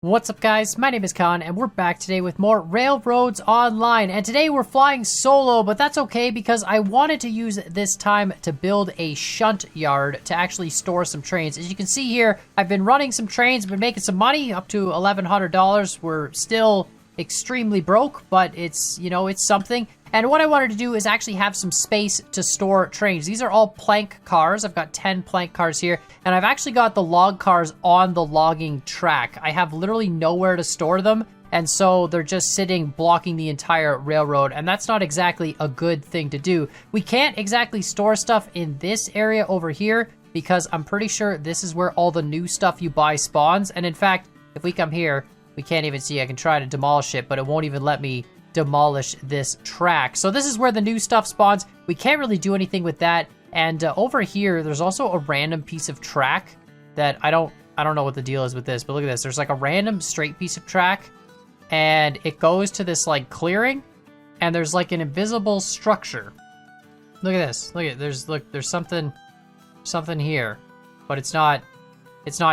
What's up guys, my name is Khan and we're back today with more Railroads Online, and today we're flying solo, but that's okay because I wanted to use this time to build a shunt yard to actually store some trains. As you can see here, I've been running some trains, been making some money, up to $1,100. We're still extremely broke, but it's, you know, it's something. And what I wanted to do is actually have some space to store trains. These are all plank cars. I've got 10 plank cars here, and I've actually got the log cars on the logging track. I have literally nowhere to store them, and so they're just sitting blocking the entire railroad, and that's not exactly a good thing to do. We can't exactly store stuff in this area over here because I'm pretty sure this is where all the new stuff you buy spawns. And in fact, if we come here, we can't even see. I can try to demolish it, but it won't even let me demolish this track. So this is where the new stuff spawns. We can't really do anything with that. And over here, there's also a random piece of track that I don't know what the deal is with this, but look at this. There's like a random straight piece of track, and it goes to this like clearing, and there's like an invisible structure. Look at this. Look at there's something here, but it's not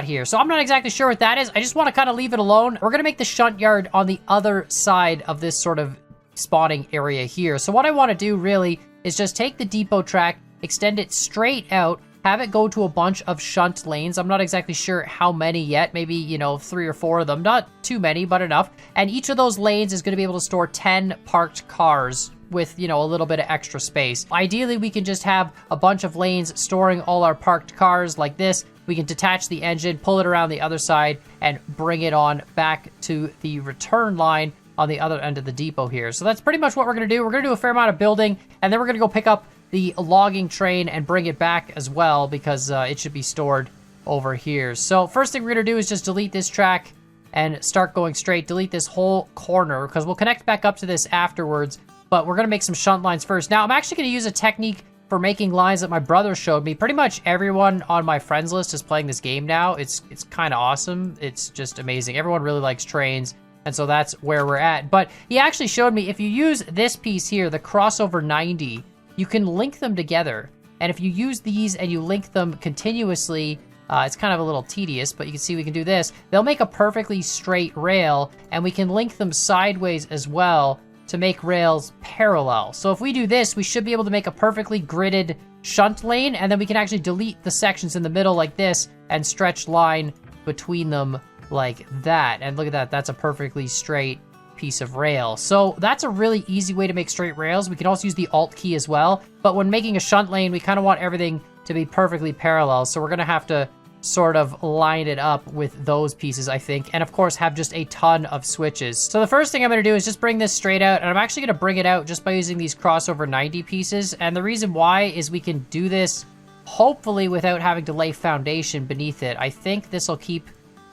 here. So I'm not exactly sure what that is. I just want to kind of leave it alone. We're going to make the shunt yard on the other side of this sort of spawning area here. So what I want to do really is just take the depot track, extend it straight out, have it go to a bunch of shunt lanes. I'm not exactly sure how many yet. Maybe, you know, 3 or 4 of them. Not too many, but enough. And each of those lanes is going to be able to store 10 parked cars with, you know, a little bit of extra space. Ideally, we can just have a bunch of lanes storing all our parked cars like this. We can detach the engine, pull it around the other side, and bring it on back to the return line on the other end of the depot here. So that's pretty much what we're going to do. We're going to do a fair amount of building, and then we're going to go pick up the logging train and bring it back as well, because it should be stored over here. So first thing we're going to do is just delete this track and start going straight. Delete this whole corner, because we'll connect back up to this afterwards, but we're going to make some shunt lines first. Now, I'm actually going to use a technique for making lines that my brother showed me. Pretty much everyone on my friends list is playing this game now. It's kind of awesome. It's just amazing. Everyone really likes trains, and so that's where we're at. But he actually showed me if you use this piece here, the crossover 90, you can link them together. And if you use these and you link them continuously, it's kind of a little tedious, but you can see we can do this. They'll make a perfectly straight rail, and we can link them sideways as well to make rails parallel. So if we do this, we should be able to make a perfectly gridded shunt lane, and then we can actually delete the sections in the middle like this and stretch line between them like that. And look at that, that's a perfectly straight piece of rail. So that's a really easy way to make straight rails. We can also use the Alt key as well, but when making a shunt lane, we kind of want everything to be perfectly parallel. So we're gonna have to sort of line it up with those pieces, I think, and of course have just a ton of switches. So the first thing I'm going to do is just bring this straight out, and I'm actually going to bring it out just by using these crossover 90 pieces. And the reason why is we can do this hopefully without having to lay foundation beneath it. I think this will keep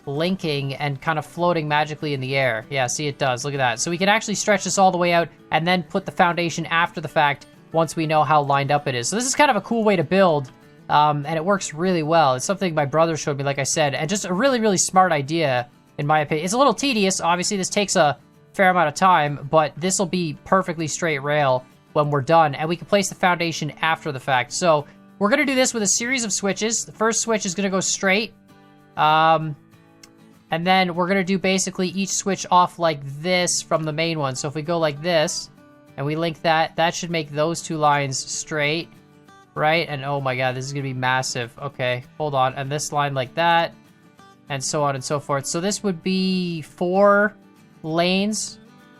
linking and kind of floating magically in the air. Yeah, see, it does. Look at that. So we can actually stretch this all the way out and then put the foundation after the fact once we know how lined up it is. So this is kind of a cool way to build. And it works really well. It's something my brother showed me, like I said, and just a really, really smart idea, in my opinion. It's a little tedious. Obviously, this takes a fair amount of time, but this will be perfectly straight rail when we're done, and we can place the foundation after the fact. So we're going to do this with a series of switches. The first switch is going to go straight, and then we're going to do basically each switch off like this from the main one. So if we go like this, and we link that, that should make those two lines straight. Right? And oh my god, this is going to be massive. Okay, hold on. And this line like that, and so on and so forth. So this would be 4 lanes,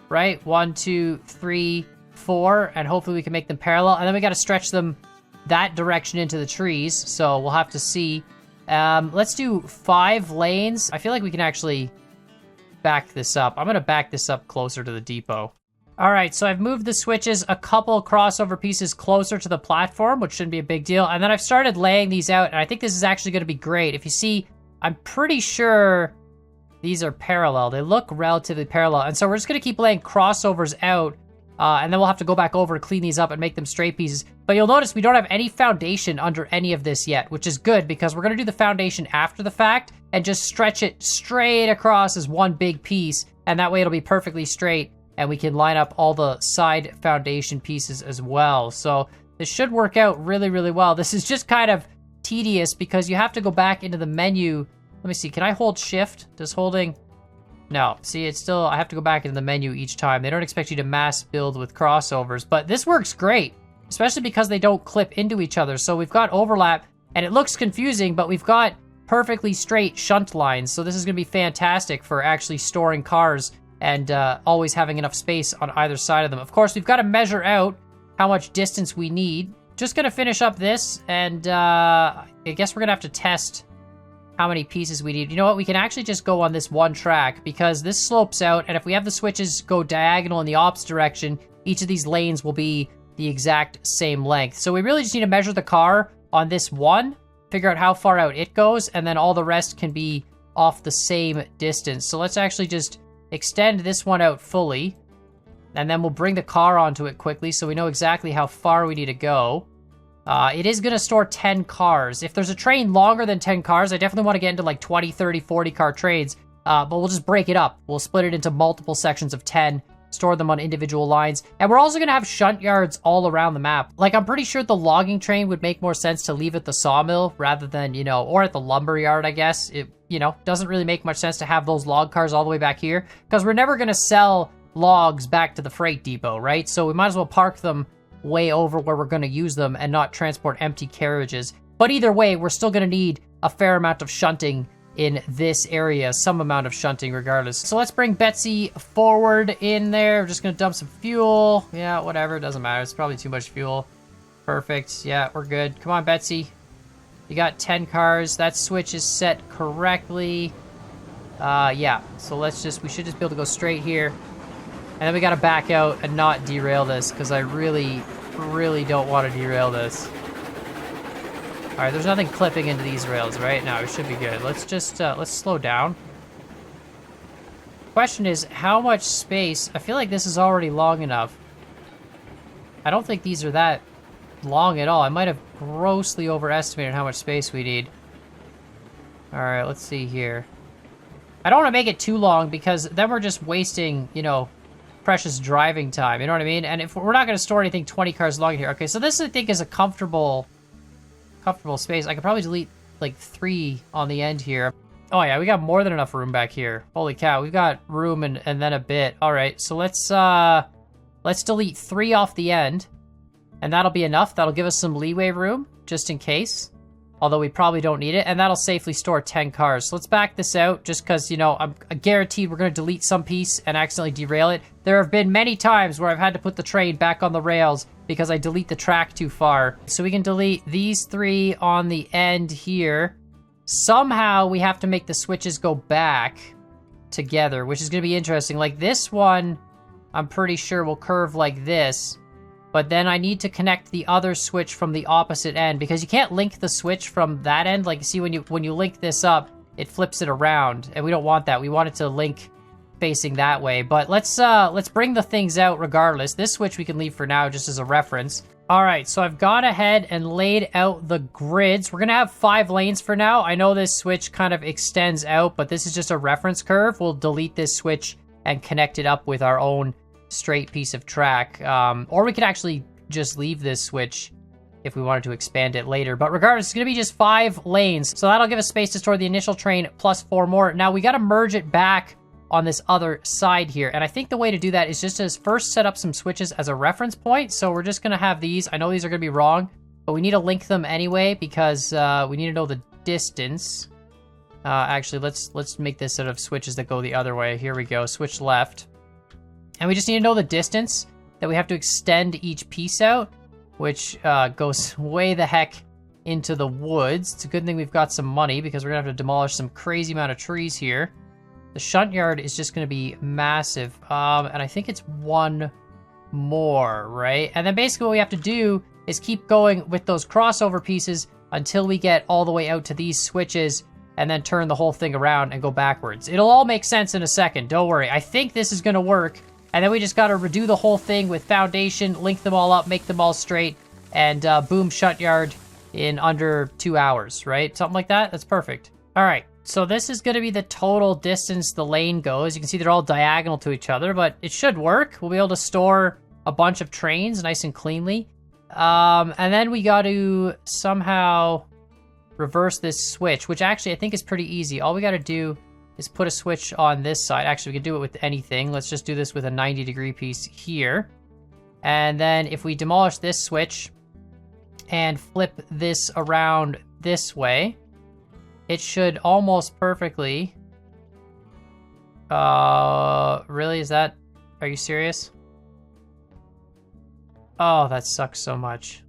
right? 1, 2, 3, 4, and hopefully we can make them parallel. And then we got to stretch them that direction into the trees, so we'll have to see. Let's do 5 lanes. I feel like we can actually back this up. I'm going to back this up closer to the depot. All right, so I've moved the switches a couple crossover pieces closer to the platform, which shouldn't be a big deal. And then I've started laying these out, and I think this is actually going to be great. If you see, I'm pretty sure these are parallel. They look relatively parallel. And so we're just going to keep laying crossovers out, and then we'll have to go back over, clean these up, and make them straight pieces. But you'll notice we don't have any foundation under any of this yet, which is good because we're going to do the foundation after the fact and just stretch it straight across as one big piece, and that way it'll be perfectly straight. And we can line up all the side foundation pieces as well. So this should work out really, really well. This is just kind of tedious because you have to go back into the menu. Let me see. Can I hold shift? Does holding No, see, it's still, I have to go back into the menu each time. They don't expect you to mass build with crossovers, but this works great, especially because they don't clip into each other. So we've got overlap, and it looks confusing, but we've got perfectly straight shunt lines. So this is going to be fantastic for actually storing cars and always having enough space on either side of them. Of course, we've got to measure out how much distance we need. Just going to finish up this, and I guess we're going to have to test how many pieces we need. You know what? We can actually just go on this one track because this slopes out, and if we have the switches go diagonal in the opposite direction, each of these lanes will be the exact same length. So we really just need to measure the car on this one, figure out how far out it goes, and then all the rest can be off the same distance. So let's actually just extend this one out fully, and then we'll bring the car onto it quickly so we know exactly how far we need to go. It is going to store 10 cars. If there's a train longer than 10 cars, I definitely want to get into like 20, 30, 40 car trains, but we'll just break it up. We'll split it into multiple sections of 10, store them on individual lines, and we're also going to have shunt yards all around the map. Like, I'm pretty sure the logging train would make more sense to leave at the sawmill rather than, you know, or at the lumber yard, I guess. It, you know, doesn't really make much sense to have those log cars all the way back here because we're never going to sell logs back to the freight depot, right? So we might as well park them way over where we're going to use them and not transport empty carriages. But either way, we're still going to need a fair amount of shunting in this area, some amount of shunting regardless. So let's bring Betsy forward in there. We're just going to dump some fuel. Yeah, whatever, doesn't matter. It's probably too much fuel. Perfect. Yeah, we're good. Come on, Betsy. You got 10 cars. That switch is set correctly. Yeah, so we should just be able to go straight here. And then we gotta back out and not derail this, because I really, really don't want to derail this. Alright, there's nothing clipping into these rails, right? No, it should be good. Let's just, let's slow down. Question is, how much space? I feel like this is already long enough. I don't think these are that long at all. I might have grossly overestimated how much space we need. Alright, let's see here. I don't want to make it too long, because then we're just wasting, you know, precious driving time, you know what I mean? And if we're not going to store anything 20 cars long here. Okay, so this I think is a comfortable space. I could probably delete like 3 on the end here. Oh yeah, we got more than enough room back here. Holy cow, we've got room and then a bit. All right, so let's delete 3 off the end, and that'll be enough. That'll give us some leeway room just in case. Although we probably don't need it, and that'll safely store 10 cars. So let's back this out, just because, you know, I'm guaranteed we're going to delete some piece and accidentally derail it. There have been many times where I've had to put the train back on the rails because I delete the track too far. So we can delete these 3 on the end here. Somehow we have to make the switches go back together, which is going to be interesting. Like this one, I'm pretty sure will curve like this. But then I need to connect the other switch from the opposite end, because you can't link the switch from that end. Like, you see, when you link this up, it flips it around, and we don't want that. We want it to link facing that way. But let's bring the things out regardless. This switch we can leave for now just as a reference. All right, so I've gone ahead and laid out the grids. We're gonna have 5 lanes for now. I know this switch kind of extends out, but this is just a reference curve. We'll delete this switch and connect it up with our own straight piece of track, or we could actually just leave this switch if we wanted to expand it later. But regardless, it's going to be just 5 lanes, so that'll give us space to store the initial train plus 4 more. Now we got to merge it back on this other side here, and I think the way to do that is just to first set up some switches as a reference point. So we're just going to have these. I know these are going to be wrong, but we need to link them anyway because we need to know the distance. Actually, let's make this set of switches that go the other way. Here we go, switch left. And we just need to know the distance that we have to extend each piece out, which goes way the heck into the woods. It's a good thing we've got some money, because we're going to have to demolish some crazy amount of trees here. The shunt yard is just going to be massive. And I think it's 1 more, right? And then basically what we have to do is keep going with those crossover pieces until we get all the way out to these switches, and then turn the whole thing around and go backwards. It'll all make sense in a second, don't worry. I think this is going to work. And then we just got to redo the whole thing with foundation, link them all up, make them all straight, and boom, shunt yard in under 2 hours, right? Something like that. That's perfect. All right, so this is going to be the total distance the lane goes. You can see they're all diagonal to each other, but it should work. We'll be able to store a bunch of trains nice and cleanly. And then we got to somehow reverse this switch, which actually I think is pretty easy. All we got to do is put a switch on this side. Actually, we can do it with anything. Let's just do this with a 90-degree piece here. And then if we demolish this switch and flip this around this way, it should almost perfectly... really? Is that... Are you serious? Oh, that sucks so much.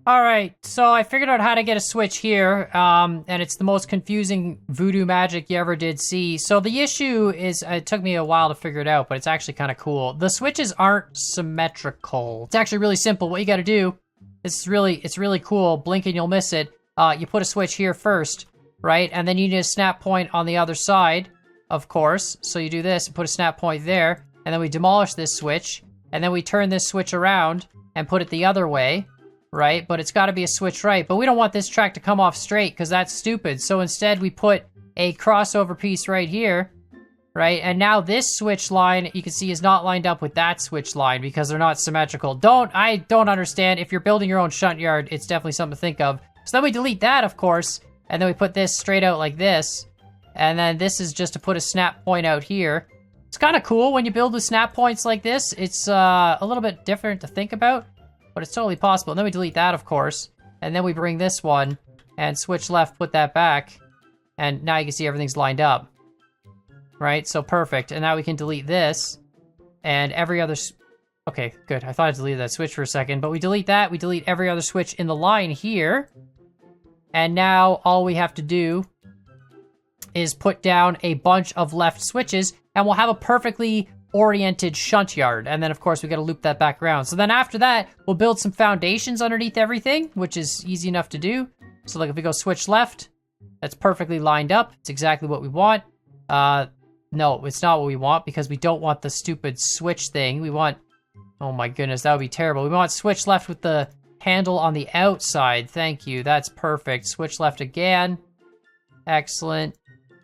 Alright, so I figured out how to get a switch here, and it's the most confusing voodoo magic you ever did see. So the issue is, it took me a while to figure it out, but it's actually kind of cool. The switches aren't symmetrical. It's actually really simple. What you gotta do, it's really cool, blink and you'll miss it. You put a switch here first, right? And then you need a snap point on the other side, of course. So you do this and put a snap point there, and then we demolish this switch, and then we turn this switch around and put it the other way. Right? But it's got to be a switch right. But we don't want this track to come off straight because that's stupid. So instead we put a crossover piece right here, right? And now this switch line, you can see, is not lined up with that switch line because they're not symmetrical. I don't understand. If you're building your own shunt yard, it's definitely something to think of. So then we delete that, of course, and then we put this straight out like this. And then this is just to put a snap point out here. It's kind of cool when you build with snap points like this. It's a little bit different to think about. But it's totally possible. And then we delete that, of course. And then we bring this one and switch left, put that back. And now you can see everything's lined up. Right? So perfect. And now we can delete this. And every other... Okay, good. I thought I deleted that switch for a second. But we delete that. We delete every other switch in the line here. And now all we have to do is put down a bunch of left switches. And we'll have a perfectly oriented shunt yard. And then of course we got to loop that back around. So then after that, we'll build some foundations underneath everything, which is easy enough to do. So like if we go switch left, that's perfectly lined up. It's exactly what we want. No, it's not what we want because we don't want the stupid switch thing. We want, oh my goodness, that would be terrible. We want switch left with the handle on the outside. Thank you. That's perfect. Switch left again. Excellent.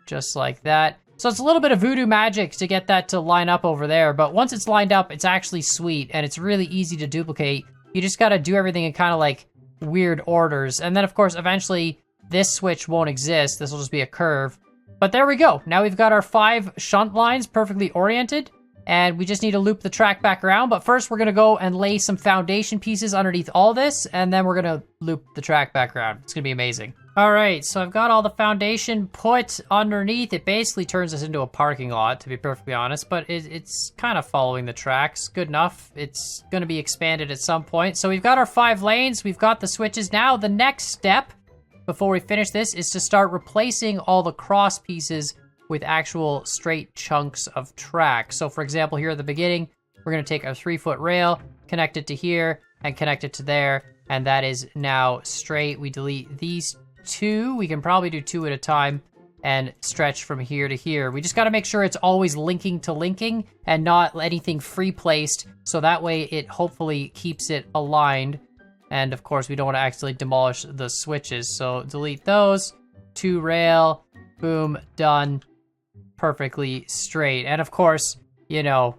Just like that. So it's a little bit of voodoo magic to get that to line up over there, but once it's lined up, it's actually sweet, and it's really easy to duplicate. You just gotta do everything in kind of like weird orders, and then of course, eventually, this switch won't exist. This will just be a curve. But there we go. Now we've got our 5 shunt lines perfectly oriented, and we just need to loop the track back around, but first we're gonna go and lay some foundation pieces underneath all this, and then we're gonna loop the track back around. It's gonna be amazing. Alright, so I've got all the foundation put underneath. It basically turns this into a parking lot, to be perfectly honest, but it's kind of following the tracks. Good enough. It's going to be expanded at some point. So we've got our 5 lanes. We've got the switches. Now, the next step, before we finish this, is to start replacing all the cross pieces with actual straight chunks of track. So, for example, here at the beginning, we're going to take our 3-foot rail, connect it to here, and connect it to there, and that is now straight. We delete these 2. We can probably do 2 at a time and stretch from here to here. We just got to make sure it's always linking to linking and not anything free placed, so that way it hopefully keeps it aligned. And of course we don't want to accidentally demolish the switches, so delete those. 2 rail, boom, done. Perfectly straight. And of course, you know,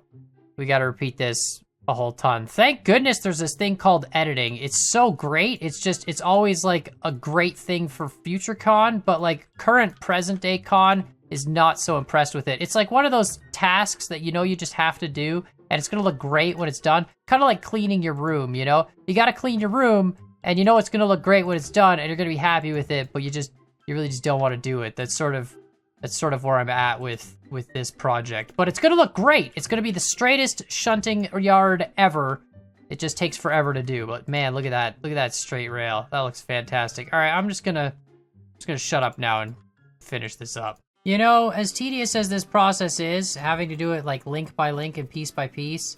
we got to repeat this a whole ton. Thank goodness there's this thing called editing. It's so great. It's always like a great thing for future con, but like current present day con is not so impressed with it. It's like one of those tasks that you know you just have to do, and it's gonna look great when it's done. Kind of like cleaning your room, you know? You gotta clean your room, and you know it's gonna look great when it's done, and you're gonna be happy with it, but you really just don't want to do it. That's sort of where I'm at with this project. But it's gonna look great. It's gonna be the straightest shunting yard ever. It just takes forever to do. But man, look at that. Look at that straight rail. That looks fantastic. All right, I'm just gonna shut up now and finish this up. You know, as tedious as this process is, having to do it like link by link and piece by piece,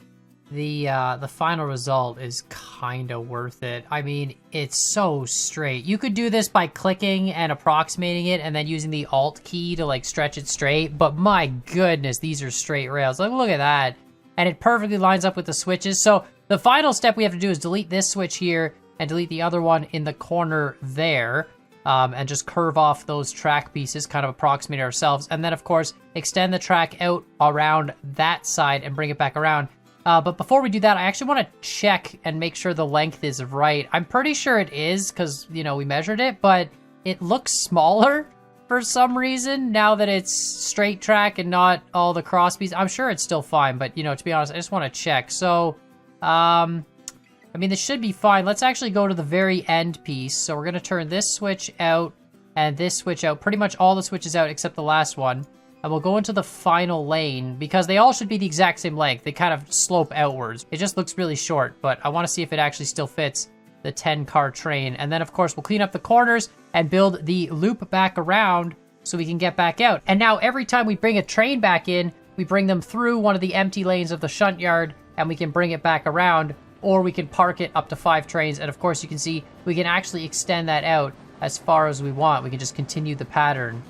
the final result is kind of worth it. I mean, it's so straight. You could do this by clicking and approximating it and then using the Alt key to like stretch it straight, but my goodness, these are straight rails. Like, look at that. And it perfectly lines up with the switches. So the final step we have to do is delete this switch here and delete the other one in the corner there, and just curve off those track pieces, kind of approximate ourselves. And then of course, extend the track out around that side and bring it back around. But before we do that, I actually want to check and make sure the length is right. I'm pretty sure it is because, you know, we measured it, but it looks smaller for some reason, now that it's straight track and not all the cross speeds. I'm sure it's still fine, but, you know, to be honest, I just want to check. So, I mean, this should be fine. Let's actually go to the very end piece. So we're going to turn this switch out and this switch out. Pretty much all the switches out except the last one. And we'll go into the final lane because they all should be the exact same length. They kind of slope outwards. It just looks really short, but I want to see if it actually still fits the 10-car train. And then, of course, we'll clean up the corners and build the loop back around so we can get back out. And now every time we bring a train back in, we bring them through one of the empty lanes of the shunt yard and we can bring it back around, or we can park it up to 5 trains. And of course, you can see we can actually extend that out as far as we want. We can just continue the pattern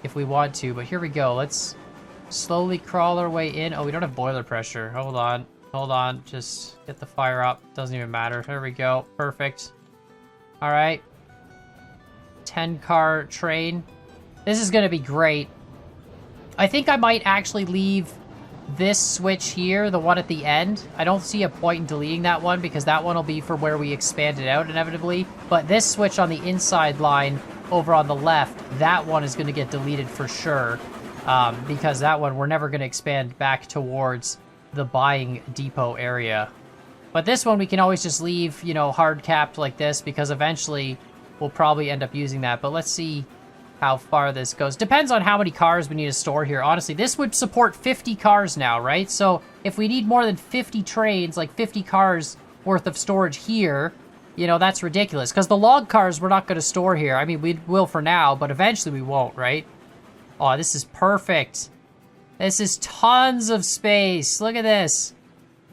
if we want to. But here we go. Let's slowly crawl our way in. Oh, we don't have boiler pressure. Hold on. Just get the fire up. Doesn't even matter. There we go. Perfect. All right. 10-car train. This is going to be great. I think I might actually leave this switch here, the one at the end. I don't see a point in deleting that one because that one will be for where we expand it out inevitably. But this switch on the inside line over on the left, that one is going to get deleted for sure because that one we're never going to expand back towards the buying depot area. But this one we can always just leave, you know, hard capped like this because eventually we'll probably end up using that. But let's see how far this goes. Depends on how many cars we need to store here. Honestly, this would support 50 cars now, right? So if we need more than 50 trains, like 50 cars worth of storage here, you know, that's ridiculous. Because the log cars we're not going to store here. I mean, we will for now, but eventually we won't, right? Oh, this is perfect. This is tons of space. Look at this.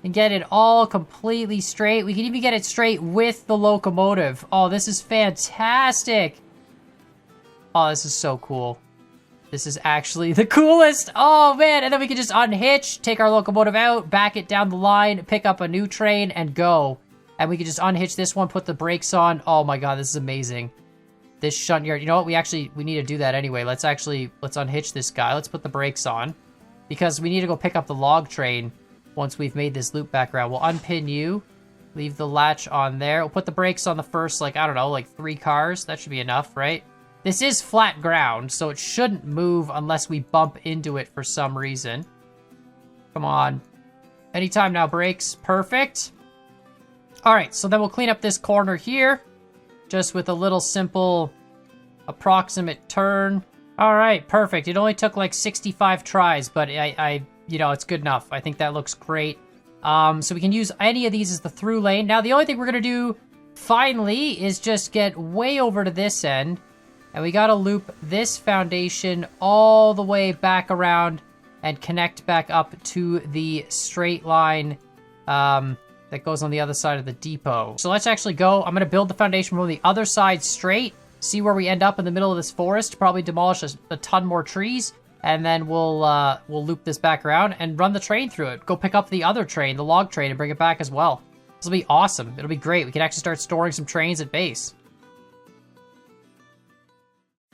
And get it all completely straight. We can even get it straight with the locomotive. Oh, this is fantastic. Oh, this is so cool. This is actually the coolest. Oh, man. And then we can just unhitch, take our locomotive out, back it down the line, pick up a new train, and go. And we can just unhitch this one, put the brakes on. Oh, my God. This is amazing. This shunt yard. You know what? We need to do that anyway. Let's unhitch this guy. Let's put the brakes on. Because we need to go pick up the log train once we've made this loop back around. We'll unpin you. Leave the latch on there. We'll put the brakes on the first, like, I don't know, like 3 cars. That should be enough, right? This is flat ground, so it shouldn't move unless we bump into it for some reason. Come on. Anytime now, brakes. Perfect. All right, so then we'll clean up this corner here, just with a little simple approximate turn. All right, perfect. It only took like 65 tries, but you know, it's good enough. I think that looks great. So we can use any of these as the through lane. Now, the only thing we're going to do finally is just get way over to this end. And we got to loop this foundation all the way back around and connect back up to the straight line that goes on the other side of the depot. So let's actually go. I'm going to build the foundation from the other side straight, see where we end up in the middle of this forest, probably demolish a ton more trees, and then we'll loop this back around and run the train through it. Go pick up the other train, the log train, and bring it back as well. This will be awesome. It'll be great. We can actually start storing some trains at base.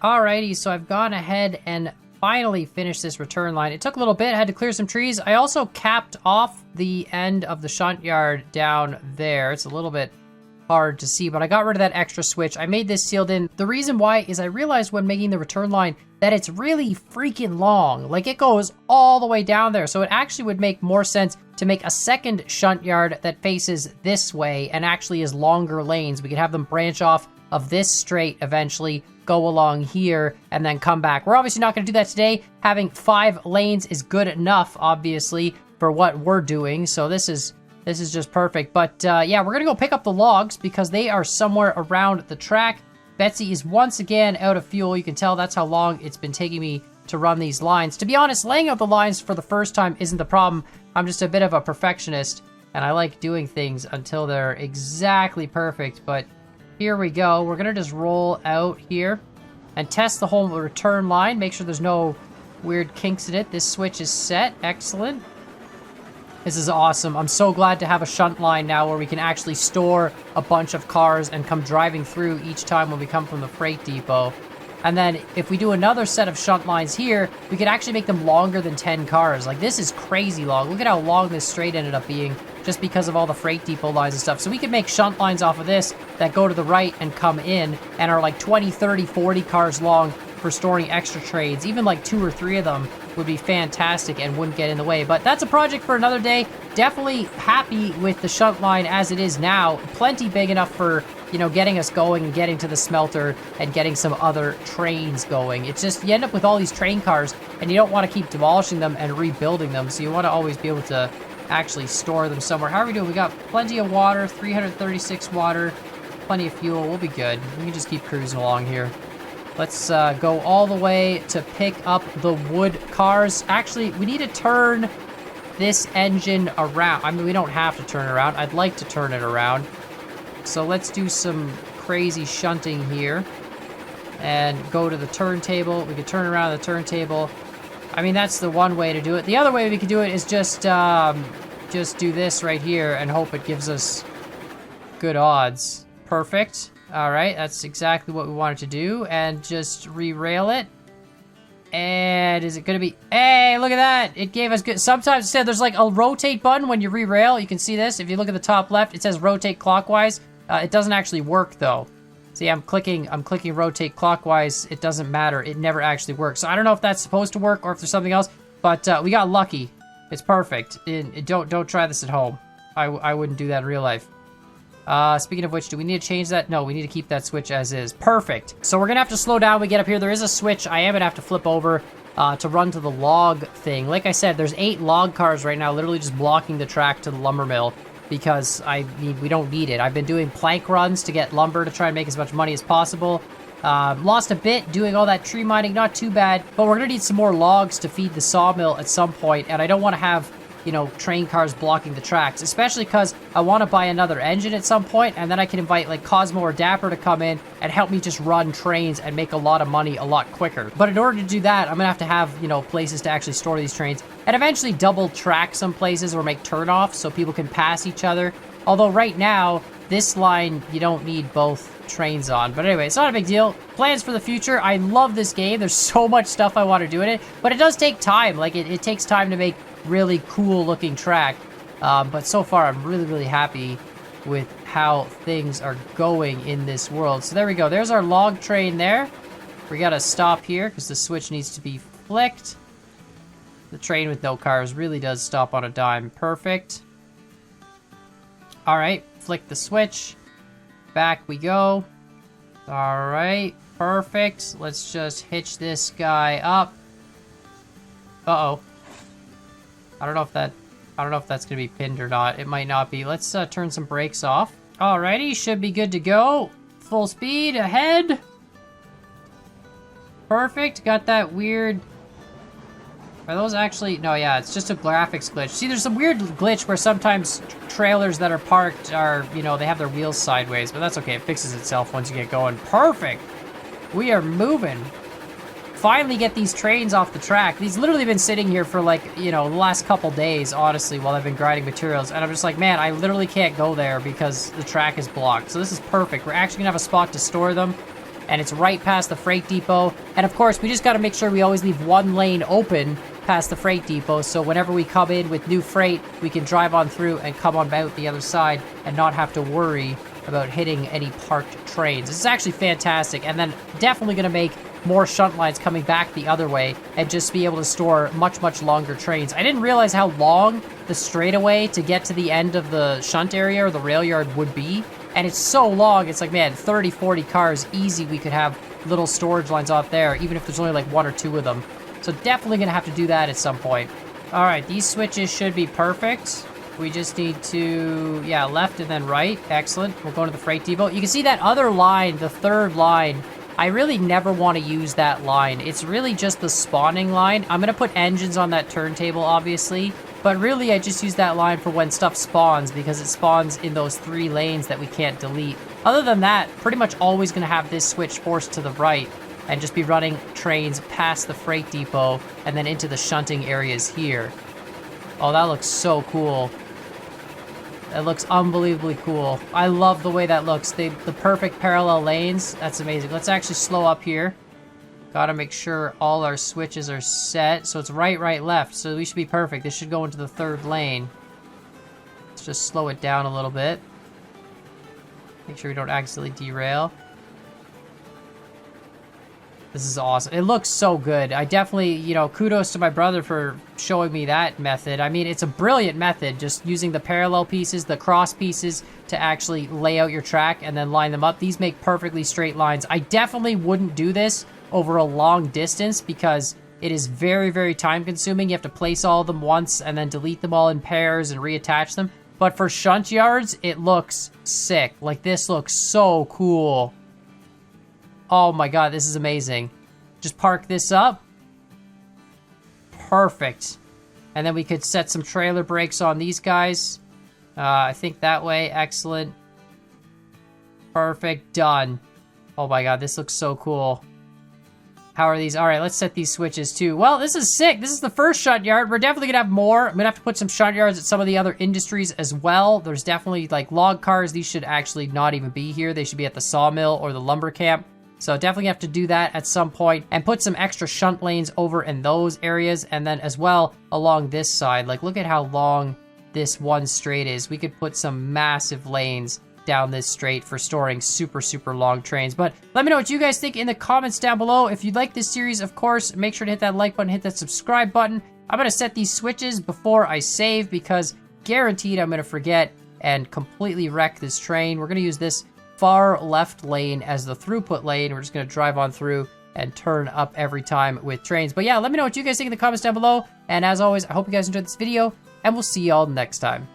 Alrighty, so I've gone ahead and finally finished this return line. It took a little bit, I had to clear some trees. I also capped off the end of the shunt yard down there. It's a little bit hard to see, but I got rid of that extra switch. I made this sealed in. The reason why is I realized when making the return line that it's really freaking long. Like, it goes all the way down there. So it actually would make more sense to make a second shunt yard that faces this way and actually is longer lanes. We could have them branch off of this straight eventually, go along here, and then come back. We're obviously not going to do that today. Having 5 lanes is good enough, obviously, for what we're doing. So this is just perfect. But yeah, we're going to go pick up the logs because they are somewhere around the track. Betsy is once again out of fuel. You can tell that's how long it's been taking me to run these lines. To be honest, laying out the lines for the first time isn't the problem. I'm just a bit of a perfectionist, and I like doing things until they're exactly perfect. But here we go. We're going to just roll out here and test the whole return line. Make sure there's no weird kinks in it. This switch is set. Excellent. This is awesome. I'm so glad to have a shunt line now where we can actually store a bunch of cars and come driving through each time when we come from the freight depot. And then if we do another set of shunt lines here, we could actually make them longer than 10 cars. Like, this is crazy long. Look at how long this straight ended up being just because of all the freight depot lines and stuff. So we can make shunt lines off of this that go to the right and come in and are like 20, 30, 40 cars long for storing extra trains. Even like 2 or 3 of them would be fantastic and wouldn't get in the way. But that's a project for another day. Definitely happy with the shunt line as it is now. Plenty big enough for, you know, getting us going and getting to the smelter and getting some other trains going. It's just, you end up with all these train cars and you don't want to keep demolishing them and rebuilding them. So you want to always be able to actually store them somewhere. How are we doing? We got plenty of water, 336 water, plenty of fuel. We'll be good. We can just keep cruising along here. Let's go all the way to pick up the wood cars. Actually, we need to turn this engine around. I mean, we don't have to turn it around. I'd like to turn it around. So let's do some crazy shunting here and go to the turntable. We could turn around the turntable. I mean, that's the one way to do it. The other way we could do it is just do this right here and hope it gives us good odds. Perfect. All right, that's exactly what we wanted to do. And just re-rail it. And is it going to be... Hey, look at that. It gave us good... Sometimes it said there's like a rotate button when you re-rail. You can see this. If you look at the top left, it says rotate clockwise. It doesn't actually work, though. See, I'm clicking rotate clockwise. It doesn't matter. It never actually works. So I don't know if that's supposed to work or if there's something else. But we got lucky. It's perfect. Don't try this at home. I wouldn't do that in real life. Speaking of which, do we need to change that? No, we need to keep that switch as is. Perfect. So we're gonna have to slow down when we get up here. There is a switch I am gonna have to flip over to run to the log thing. Like I said, there's 8 log cars right now literally just blocking the track to the lumber mill because we don't need it. I've been doing plank runs to get lumber to try and make as much money as possible. Lost a bit doing all that tree mining, not too bad, but we're gonna need some more logs to feed the sawmill at some point, and I don't want to have, you know, train cars blocking the tracks, especially because I want to buy another engine at some point, and then I can invite like Cosmo or Dapper to come in and help me just run trains and make a lot of money a lot quicker. But in order to do that, I'm gonna have, you know, places to actually store these trains and eventually double track some places or make turnoffs so people can pass each other. Although right now, this line, you don't need both trains on. But anyway, it's not a big deal. Plans for the future. I love this game. There's so much stuff I want to do in it, but it does take time. Like, it takes time to make really cool looking track. But so far, I'm really, really happy with how things are going in this world. So there we go. There's our log train there. We got to stop here because the switch needs to be flicked. The train with no cars really does stop on a dime. Perfect. All right, flick the switch. Back we go. All right, perfect. Let's just hitch this guy up. Uh-oh. I don't know if that's gonna be pinned or not. It might not be. Let's turn some brakes off. Alrighty, should be good to go. Full speed ahead. Perfect. Got that weird. Are those actually? No, yeah, it's just a graphics glitch. See, there's some weird glitch where sometimes trailers that are parked are, you know, they have their wheels sideways, but that's okay. It fixes itself once you get going. Perfect. We are moving. Finally get these trains off the track. These literally been sitting here for like, you know, the last couple days, honestly, while I've been grinding materials. And I'm just like, man, I literally can't go there because the track is blocked. So this is perfect. We're actually gonna have a spot to store them. And it's right past the freight depot. And of course, we just gotta make sure we always leave one lane open past the freight depot. So whenever we come in with new freight, we can drive on through and come on out the other side and not have to worry about hitting any parked trains. This is actually fantastic. And then definitely gonna make more shunt lines coming back the other way and just be able to store much, much longer trains. I didn't realize how long the straightaway to get to the end of the shunt area or the rail yard would be. And it's so long, it's like, man, 30, 40 cars, easy we could have little storage lines off there, even if there's only like 1 or 2 of them. So definitely gonna have to do that at some point. All right, these switches should be perfect. We just need to, yeah, left and then right. Excellent. We'll go to the freight depot. You can see that other line, the third line, I really never want to use that line. It's really just the spawning line. I'm going to put engines on that turntable, obviously. But really, I just use that line for when stuff spawns because it spawns in those 3 lanes that we can't delete. Other than that, pretty much always going to have this switch forced to the right and just be running trains past the freight depot and then into the shunting areas here. Oh, that looks so cool. That looks unbelievably cool. I love the way that looks. The perfect parallel lanes. That's amazing. Let's actually slow up here. Gotta make sure all our switches are set. So it's right, right, left. So we should be perfect. This should go into the 3rd lane. Let's just slow it down a little bit. Make sure we don't accidentally derail. This is awesome. It looks so good. I definitely, you know, kudos to my brother for showing me that method. I mean, it's a brilliant method, just using the parallel pieces, the cross pieces to actually lay out your track and then line them up. These make perfectly straight lines. I definitely wouldn't do this over a long distance because it is very, very time consuming. You have to place all of them once and then delete them all in pairs and reattach them. But for shunt yards, it looks sick. Like, this looks so cool. Oh my god, this is amazing. Just park this up. Perfect. And then we could set some trailer brakes on these guys. I think that way. Excellent. Perfect. Done. Oh my god, this looks so cool. How are these? All right, let's set these switches too. Well, this is sick. This is the first shunt yard. We're definitely gonna have more. I'm gonna have to put some shunt yards at some of the other industries as well. There's definitely like log cars. These should actually not even be here. They should be at the sawmill or the lumber camp. So definitely have to do that at some point and put some extra shunt lanes over in those areas. And then as well along this side, like look at how long this one straight is. We could put some massive lanes down this straight for storing super, super long trains. But let me know what you guys think in the comments down below. If you like this series, of course, make sure to hit that like button, hit that subscribe button. I'm going to set these switches before I save because guaranteed I'm going to forget and completely wreck this train. We're going to use this far left lane as the throughput lane. We're just going to drive on through and turn up every time with trains. But yeah, let me know what you guys think in the comments down below. And as always, I hope you guys enjoyed this video, and we'll see y'all next time.